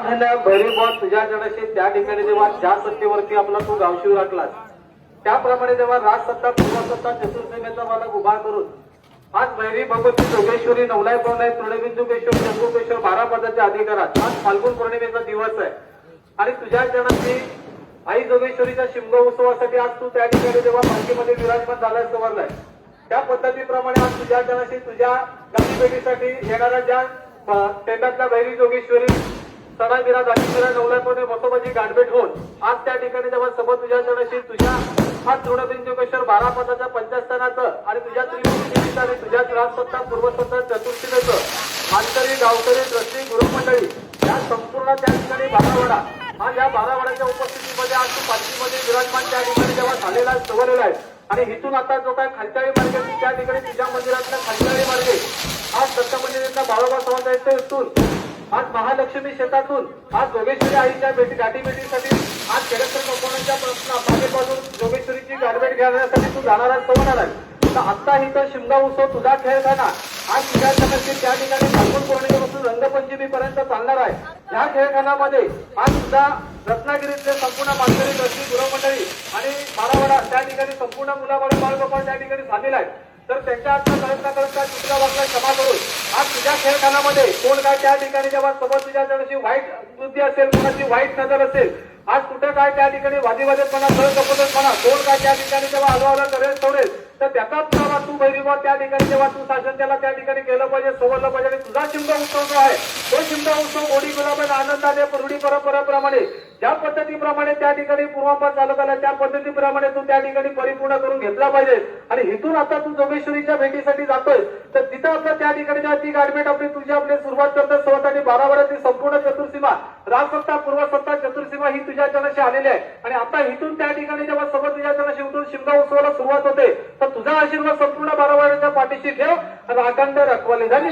झालं भैरीबॉल तुझ्या जणाशी त्या ठिकाणी जेव्हा ज्या सत्तेवरती आपला तो गावशिव राखलास त्याप्रमाणे जेव्हा राजसत्ता पूर्वसत्ता चतुर्सीमेचा मला उभा करून आज भैरी भगवती जोगेश्वरी नवलाय पवनाय तृणबिंदुकेश्वर शंभुकेश्वर 12 पदाच्या अधिकारात आज फाल्गुन पौर्णिमेचा दिवस आहे आणि तुझ्या जणाशी आई जोगेश्वरीच्या शिमगा उत्सवासाठी आज तू त्या ठिकाणी जेव्हा पालखीमध्ये विराजमान झालाय सवारलाय त्या पद्धतीप्रमाणे आज तुझ्या जणाशी तुझ्या गाठीभेटीसाठी येणाऱ्या ज्या टेंडातल्या भैरी जोगेश्वरी सणाविरा गाठीविरा नवलापणे मसोबाची गाठभेट होऊन आज त्या ठिकाणी जेव्हा सोबत तुझ्या जणाशी तुझ्या हा तृणबिंदुकेश्वर 12 पदाच्या पंचस्थानाचं आणि तुझ्या त्रिभुवनेचं आणि तुझ्या राजसत्ता पूर्वसत्ता चतुर्सीमेचं मानकरी गावकरी ट्रस्टी गुरुमंडळी या संपूर्ण त्या ठिकाणी बारावाडा आज या बारावाड्याच्या उपस्थितीमध्ये आज तू पालखीमध्ये विराजमान त्या ठिकाणी जेव्हा झालेला आहे सवरलेला आहे आणि इथून आता जो काय खालचाळी मार्गे त्या ठिकाणी तुझ्या मंदिरातल्या खालचाळी मार्गे आज दत्त मंदिरातल्या बाळोबा संवंतांच्या इथून आज महालक्ष्मी शेतातून आज जोगेश्वरी आईच्या गाठीभेटीसाठी आज कलेक्टर कंपाऊंडच्या मागेपासून जोगेश्वरीची गाठभेट घेण्यासाठी तू जाणार आहेस तो म्हणाला तर आता इथं शिमगा उत्सव तुझा खेळखाना आज तुझ्या जणाशी त्या ठिकाणी फाल्गुन पौर्णिमेपासून रंगपंचमी पर्यंत चालणार आहे या खेळखानामध्ये आज सुद्धा रत्नागिरीतले संपूर्ण मानकरी ट्रस्टी गृहमंडळी आणि बारावाडा त्या ठिकाणी संपूर्ण मुलाबाळ बाळगोपाळ त्या ठिकाणी सामील आहेत तर त्यांच्या हातचा कळत दुसऱ्या वागला क्षमा करून आज तुझ्या खेळखानामध्ये कोण काय त्या ठिकाणी जेव्हा सोबत तुझ्या जणाशी वाईट बुद्धी असेल कोणाची वाईट नजर असेल आज कुठे काय त्या ठिकाणी वादीवादीपणा कपटपणा कोण काय त्या ठिकाणी जेव्हा हलवाला करेल सोडेल तर त्याचा पुरावा तू भैरीबॉल त्या ठिकाणी जेव्हा तू शासन त्याला त्या ठिकाणी केलं पाहिजे सोडलं पाहिजे आणि तुझा शिमगा उत्सव जो आहे तो शिमगा उत्सव गोडी गुलाबाने आनंदाने रूढी परंपरेप्रमाणे ज्या पद्धतीप्रमाणे त्या ठिकाणी पूर्वापार चालत आला त्या पद्धतीप्रमाणे तू त्या ठिकाणी परिपूर्ण करून घेतला पाहिजे आणि इथून आता तू जोगेश्वरीच्या भेटीसाठी जातोय तर तिथं आपल्या त्या ठिकाणी जेव्हा ती गाठभेट आपली सुरुवात करतात सोबत आणि बारावाड्याची संपूर्ण चतुर्सीमा राजसत्ता पूर्वसत्ता चतुर्सीमा ही तुझ्या जनाशी आलेली आहे आणि आता इथून त्या ठिकाणी जेव्हा सोबत तुझ्या जनाशी उठून शिमगा उत्सवाला सुरुवात होते तर तुझा आशीर्वाद संपूर्ण बारावाड्याच्या पाठीशी ठेव आणि अखंड रखवाली झाली